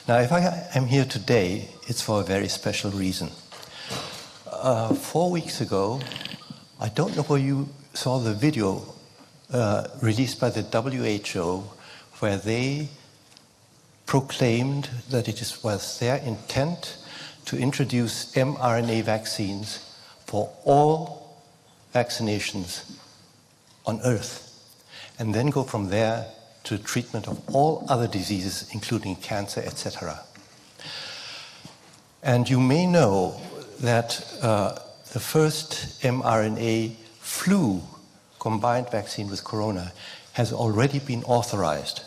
Now, if I am here today, it's for a very special reason. 4 weeks ago, I don't know whether you saw the video released by the WHO, where they proclaimed that it was their intent to introduce mRNA vaccines for all vaccinations on Earth, and then go from there to the treatment of all other diseases, including cancer, etc. And you may know that the first mRNA flu combined vaccine with corona has already been authorized.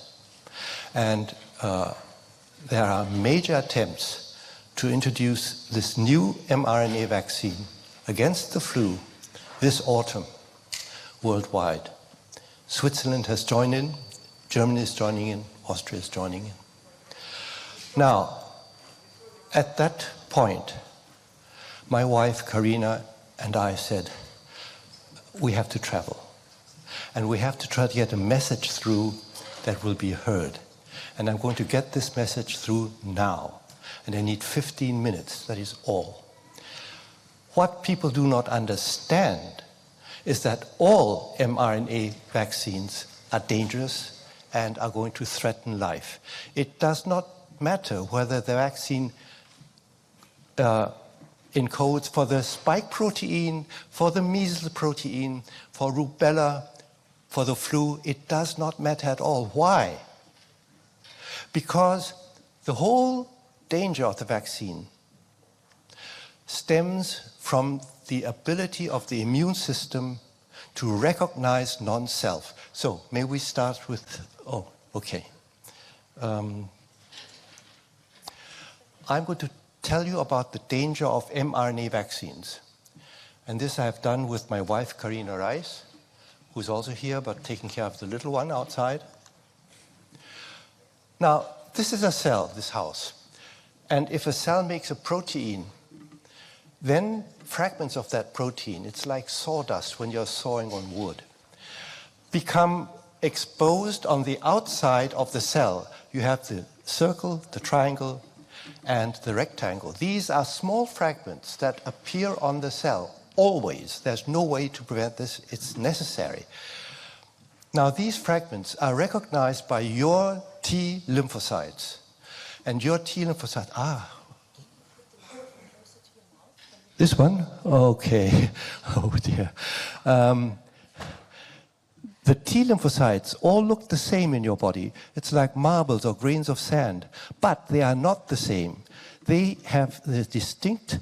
And there are major attempts to introduce this new mRNA vaccine against the flu this autumn worldwide. Switzerland has joined in, Germany is joining in, Austria is joining in. Now, at that point, my wife Karina and I said, we have to travel. And we have to try to get a message through that will be heard. And I'm going to get this message through now. And I need 15 minutes, that is all. What people do not understand is that all mRNA vaccines are dangerous and are going to threaten life. It does not matter whether the vaccine encodes for the spike protein, for the measles protein, for rubella, for the flu. It does not matter at all. Why? Because the whole danger of the vaccine stems from the ability of the immune system to recognize non-self. So, may we start with, oh, okay. I'm going to tell you about the danger of mRNA vaccines. And this I have done with my wife, Karina Reis, who's also here, but taking care of the little one outside. Now, this is a cell, this house. And if a cell makes a protein, then fragments of that protein, it's like sawdust when you're sawing on wood, become exposed on the outside of the cell. You have the circle, the triangle, and the rectangle. These are small fragments that appear on the cell, always. There's no way to prevent this. It's necessary. Now, these fragments are recognized by your T lymphocytes. And your T lymphocytes, this one? Okay. Oh, dear. The T lymphocytes all look the same in your body. It's like marbles or grains of sand. But they are not the same. They have the distinct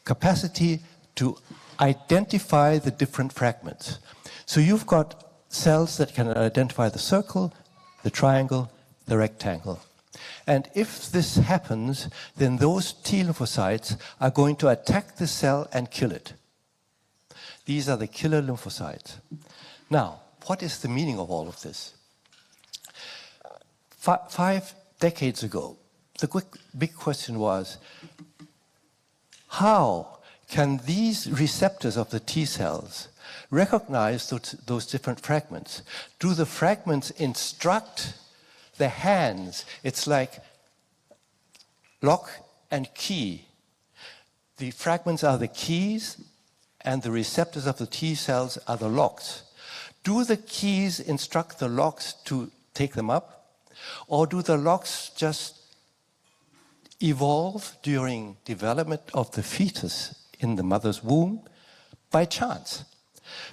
capacity to identify the different fragments. So you've got cells that can identify the circle, the triangle, the rectangle. And if this happens, then those T lymphocytes are going to attack the cell and kill it. These are the killer lymphocytes. Now, what is the meaning of all of this? 5 decades ago, the big question was, how can these receptors of the T cells recognize those different fragments? Do the fragments instruct the hands? It's like lock and key. The fragments are the keys, and the receptors of the T cells are the locks. Do the keys instruct the locks to take them up? Or do the locks just evolve during development of the fetus in the mother's womb by chance?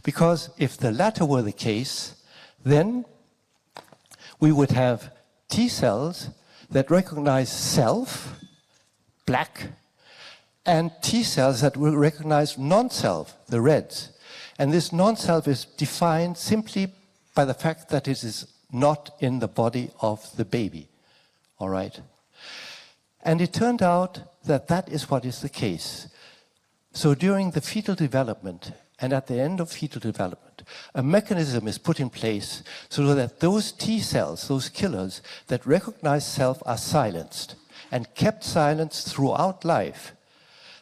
Because if the latter were the case, then we would have T cells that recognize self, black, and T cells that will recognize non-self, the reds. And this non-self is defined simply by the fact that it is not in the body of the baby. All right? And it turned out that that is what is the case. So during the fetal development and at the end of fetal development, a mechanism is put in place so that those T cells, those killers that recognize self, are silenced and kept silenced throughout life.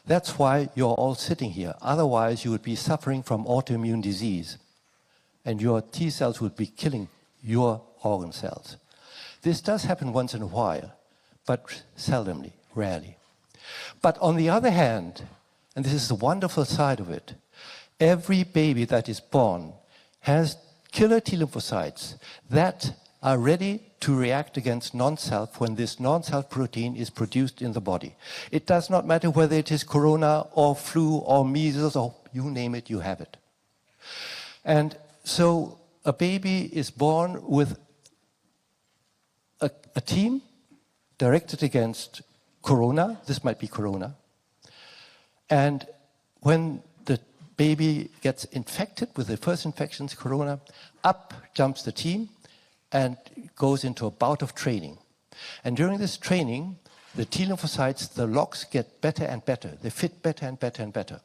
That's why you're all sitting here. Otherwise, you would be suffering from autoimmune disease, and your T cells would be killing your organ cells. This does happen once in a while, but seldomly, rarely. But on the other hand, and this is the wonderful side of it, every baby that is born has killer T lymphocytes that are ready to react against non-self when this non-self protein is produced in the body. It does not matter whether it is corona or flu or measles or you name it, you have it. And so a baby is born with a team directed against corona. This might be corona. And when the baby gets infected with the first infections, corona, up jumps the team and goes into a bout of training. And during this training, the T lymphocytes, the locks get better and better. They fit better and better and better.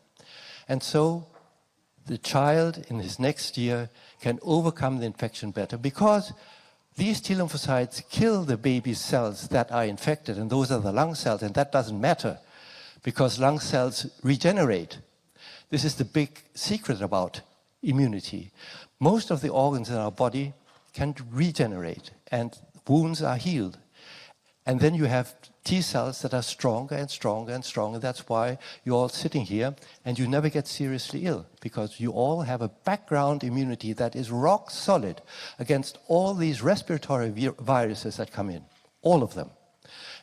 And so the child in his next year can overcome the infection better because these T lymphocytes kill the baby's cells that are infected, and those are the lung cells, and that doesn't matter because lung cells regenerate. This is the big secret about immunity. Most of the organs in our body can regenerate, and wounds are healed. And then you have T cells that are stronger and stronger and stronger. That's why you're all sitting here and you never get seriously ill, because you all have a background immunity that is rock solid against all these respiratory viruses that come in, all of them.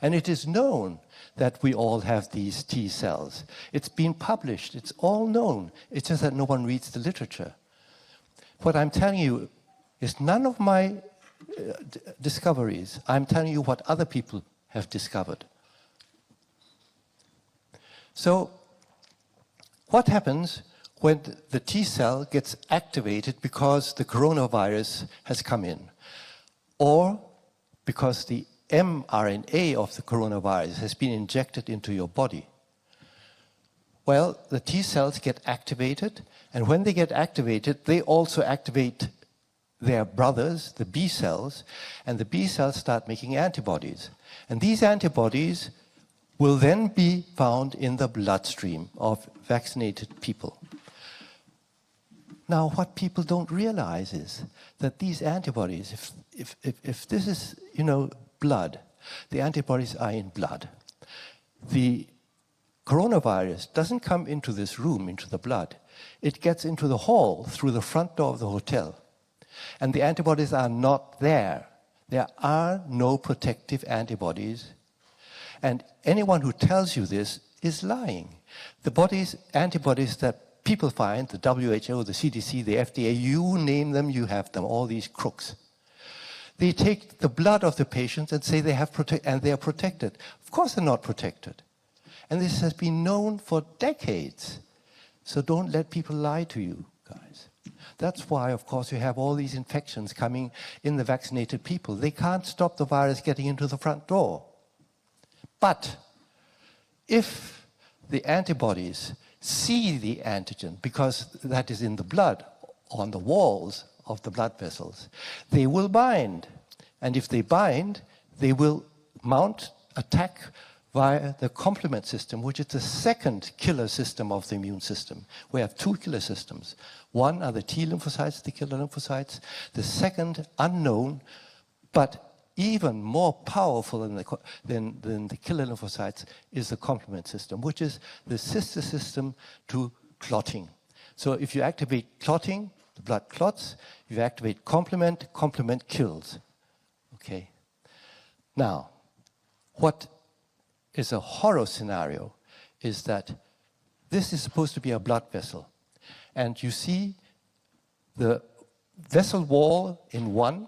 And it is known that we all have these T cells. It's been published, it's all known. It's just that no one reads the literature. What I'm telling you is none of my discoveries. I'm telling you what other people have discovered. So, what happens when the T cell gets activated because the coronavirus has come in, or because the mRNA of the coronavirus has been injected into your body? Well, the T cells get activated, and when they get activated, they also activate their brothers, the B cells, and the B cells start making antibodies. And these antibodies will then be found in the bloodstream of vaccinated people. Now, what people don't realize is that these antibodies, if this is, blood, the antibodies are in blood. The coronavirus doesn't come into this room, into the blood. It gets into the hall through the front door of the hotel. And the antibodies are not there. There are no protective antibodies. And anyone who tells you this is lying. The body's antibodies that people find, the WHO, the CDC, the FDA, you name them, you have them, all these crooks. They take the blood of the patients and say they have and they are protected. Of course they're not protected. And this has been known for decades. So don't let people lie to you, guys. That's why, of course, you have all these infections coming in the vaccinated people. They can't stop the virus getting into the front door. But if the antibodies see the antigen, because that is in the blood, on the walls of the blood vessels, they will bind. And if they bind, they will mount attack via the complement system, which is the second killer system of the immune system. We have two killer systems. One are the T lymphocytes, the killer lymphocytes. The second, unknown, but even more powerful than the killer lymphocytes, is the complement system, which is the sister system to clotting. So if you activate clotting, the blood clots. If you activate complement, complement kills. Okay. Now, what is a horror scenario is that this is supposed to be a blood vessel. And you see the vessel wall in one,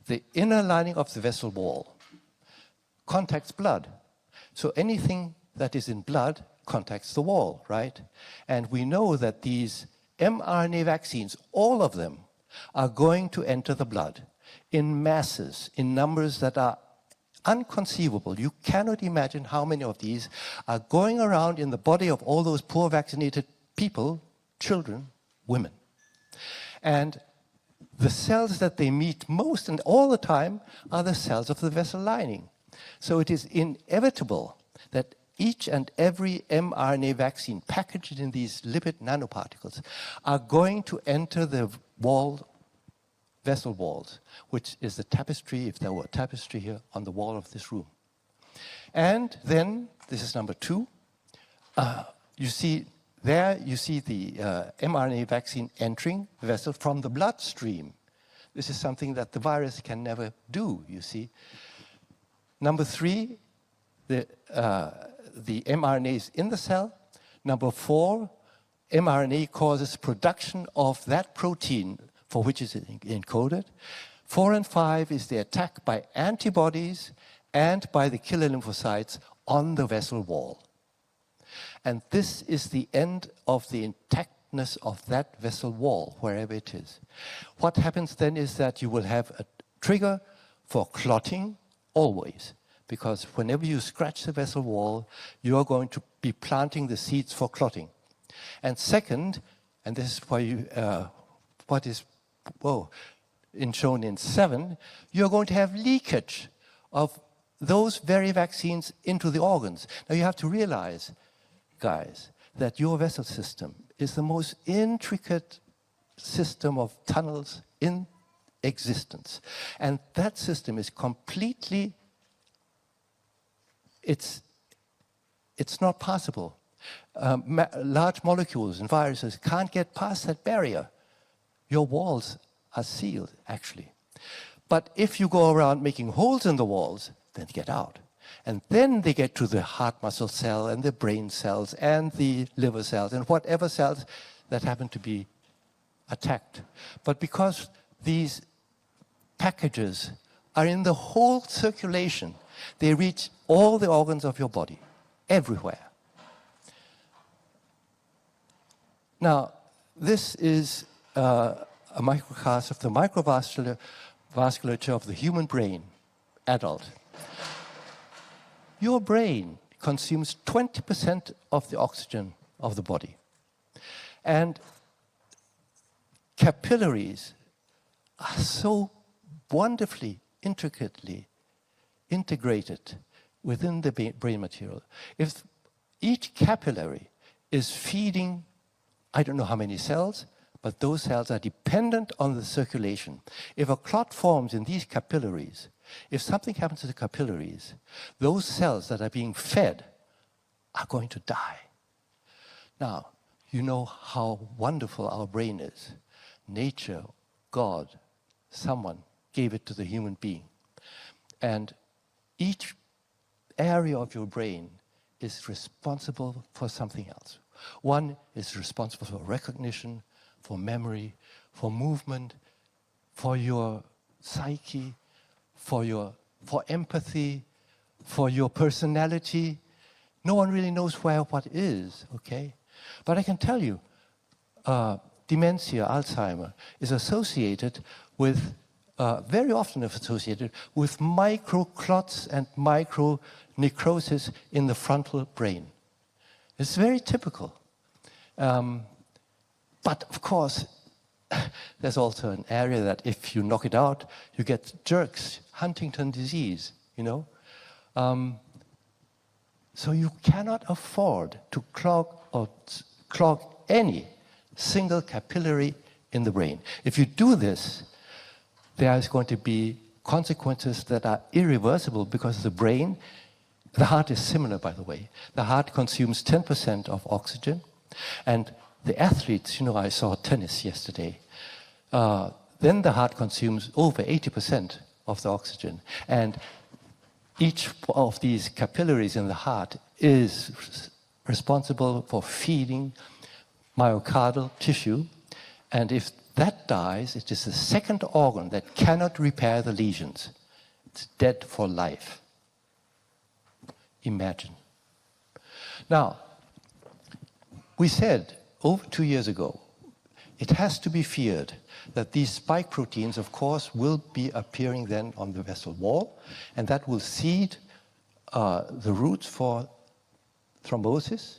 the inner lining of the vessel wall contacts blood. So anything that is in blood contacts the wall, right? And we know that these mRNA vaccines, all of them, are going to enter the blood in masses, in numbers that are unconceivable. You cannot imagine how many of these are going around in the body of all those poor vaccinated people, children, women. And the cells that they meet most and all the time are the cells of the vessel lining. So it is inevitable that each and every mRNA vaccine packaged in these lipid nanoparticles are going to enter the vessel walls, which is the tapestry, if there were a tapestry here, on the wall of this room. And then, this is number 2, you see there, you see the mRNA vaccine entering the vessel from the bloodstream. This is something that the virus can never do, you see. Number 3, the mRNA is in the cell. Number 4, mRNA causes production of that protein for which it's encoded. 4 and 5 is the attack by antibodies and by the killer lymphocytes on the vessel wall. And this is the end of the intactness of that vessel wall, wherever it is. What happens then is that you will have a trigger for clotting always, because whenever you scratch the vessel wall, you are going to be planting the seeds for clotting. And second, and this is why you, what is shown in 7, you're going to have leakage of those very vaccines into the organs. Now you have to realize, guys, that your vessel system is the most intricate system of tunnels in existence. And that system is completely, it's not possible. Large molecules and viruses can't get past that barrier. Your walls are sealed, actually. But if you go around making holes in the walls, then they get out. And then they get to the heart muscle cell and the brain cells and the liver cells and whatever cells that happen to be attacked. But because these packages are in the whole circulation, they reach all the organs of your body, everywhere. Now, this is a microcast of the microvasculature of the human brain, adult. Your brain consumes 20% of the oxygen of the body. And capillaries are so wonderfully, intricately integrated within the brain material. If each capillary is feeding, I don't know how many cells, but those cells are dependent on the circulation. If a clot forms in these capillaries, if something happens to the capillaries, those cells that are being fed are going to die. Now, you know how wonderful our brain is. Nature, God, someone gave it to the human being. And each area of your brain is responsible for something else. One is responsible for recognition, for memory, for movement, for your psyche, for empathy, for your personality. No one really knows where what is, okay? But I can tell you, dementia, Alzheimer, is associated with, very often associated with microclots and micronecrosis in the frontal brain. It's very typical. But of course, there's also an area that if you knock it out, you get jerks, Huntington disease, you know. So you cannot afford to clog any single capillary in the brain. If you do this, there is going to be consequences that are irreversible because the brain, the heart is similar, by the way. The heart consumes 10% of oxygen, and the athletes, you know, I saw tennis yesterday, then the heart consumes over 80% of the oxygen. And each of these capillaries in the heart is responsible for feeding myocardial tissue. And if that dies, it is the second organ that cannot repair the lesions. It's dead for life. Imagine. Now, we said over 2 years ago, it has to be feared that these spike proteins, of course, will be appearing then on the vessel wall, and that will seed the roots for thrombosis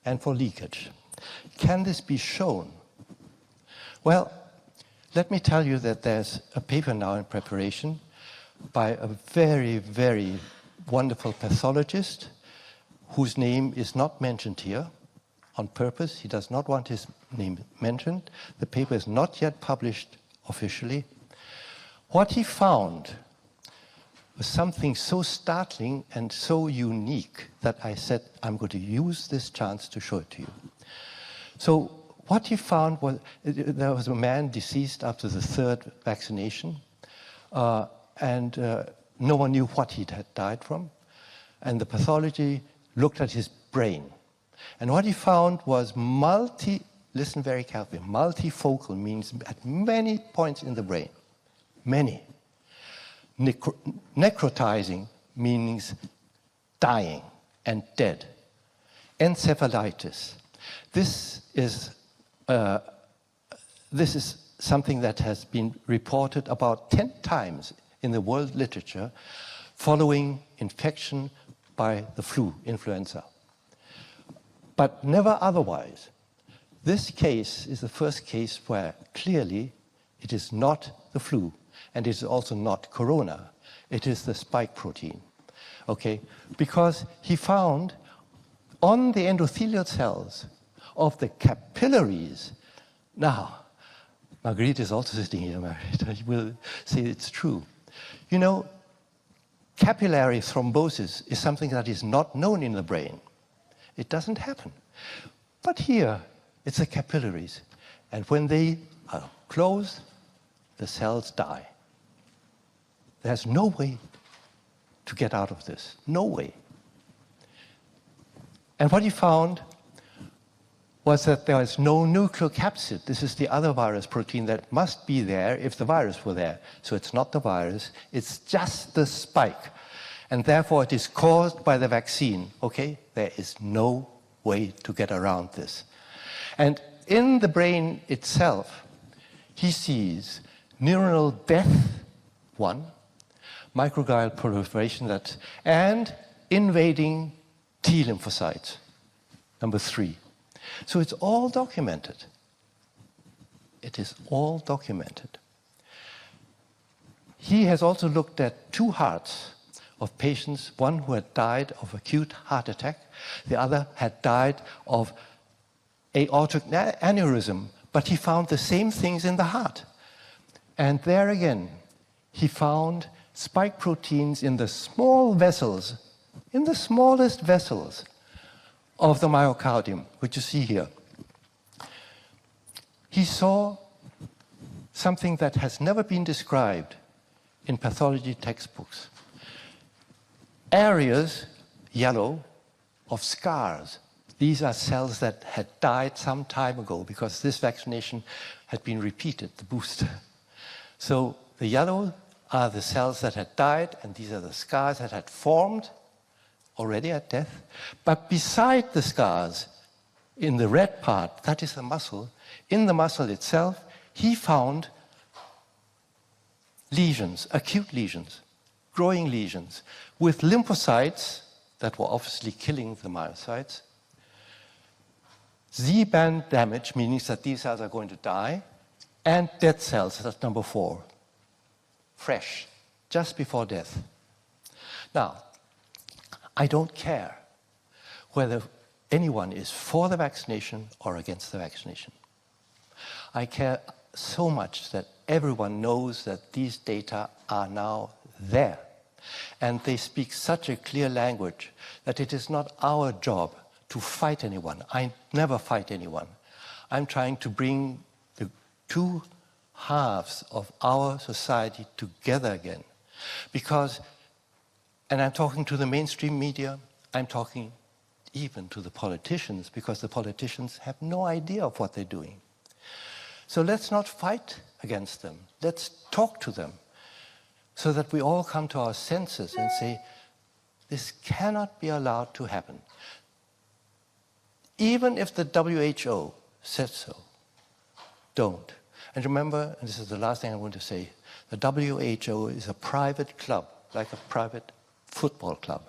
and for leakage. Can this be shown? Well, let me tell you that there's a paper now in preparation by a very, very wonderful pathologist whose name is not mentioned here on purpose. He does not want his name mentioned. The paper is not yet published officially. What he found was something so startling and so unique that I said, I'm going to use this chance to show it to you. So what he found was, there was a man deceased after the 3rd vaccination, and no one knew what he had died from. And the pathology looked at his brain. And what he found was listen very carefully, multifocal means at many points in the brain, many. Necrotizing means dying and dead. Encephalitis. This is something that has been reported about 10 times in the world literature following infection by the flu, influenza. But never otherwise. This case is the first case where clearly it is not the flu, and it is also not corona. It is the spike protein, okay? Because he found on the endothelial cells of the capillaries. Now, Marguerite is also sitting here, Marguerite. She will say it's true. You know, capillary thrombosis is something that is not known in the brain. It doesn't happen. But here, it's the capillaries. And when they are closed, the cells die. There's no way to get out of this. No way. And what he found was that there is no nucleocapsid. This is the other virus protein that must be there if the virus were there. So it's not the virus, it's just the spike. And therefore it is caused by the vaccine, okay? There is no way to get around this. And in the brain itself, he sees neuronal death, 1, microglial proliferation, and invading T lymphocytes, number 3. So it's all documented. It is all documented. He has also looked at 2 hearts of patients, one who had died of acute heart attack, the other had died of aortic aneurysm, but he found the same things in the heart. And there again, he found spike proteins in the small vessels, in the smallest vessels of the myocardium, which you see here. He saw something that has never been described in pathology textbooks. Areas, yellow, of scars. These are cells that had died some time ago because this vaccination had been repeated, the booster. So the yellow are the cells that had died, and these are the scars that had formed already at death. But beside the scars, in the red part, that is the muscle, in the muscle itself, he found lesions, acute lesions, growing lesions, with lymphocytes that were obviously killing the myocytes. Z-band damage, meaning that these cells are going to die, and dead cells, that's number 4, fresh, just before death. Now, I don't care whether anyone is for the vaccination or against the vaccination. I care so much that everyone knows that these data are now there. And they speak such a clear language that it is not our job to fight anyone. I never fight anyone. I'm trying to bring the 2 halves of our society together again. Because, and I'm talking to the mainstream media, I'm talking even to the politicians, because the politicians have no idea of what they're doing. So let's not fight against them. Let's talk to them so that we all come to our senses and say, this cannot be allowed to happen. Even if the WHO said so, don't. And remember, and this is the last thing I want to say, the WHO is a private club, like a private football club.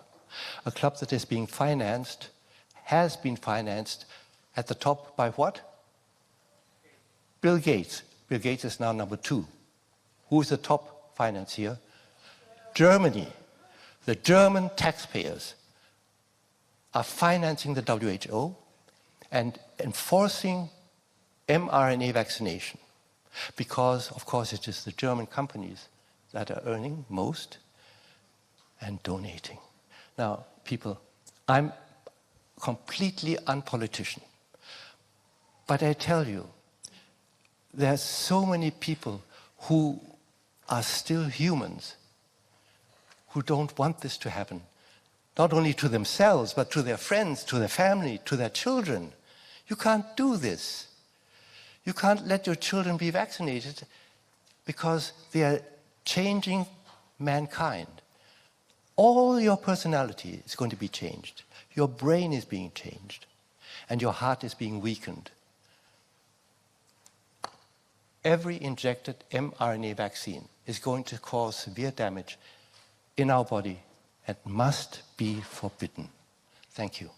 A club that is being financed, has been financed at the top by what? Bill Gates. Bill Gates is now number 2. Who is the top financier? Germany. The German taxpayers are financing the WHO and enforcing mRNA vaccination. Because, of course, it is the German companies that are earning most. and donating. Now, people, I'm completely unpolitician, but I tell you, there are so many people who are still humans who don't want this to happen, not only to themselves, but to their friends, to their family, to their children. You can't do this. You can't let your children be vaccinated because they are changing mankind. All your personality is going to be changed. Your brain is being changed, and your heart is being weakened. Every injected mRNA vaccine is going to cause severe damage in our body and must be forbidden. Thank you.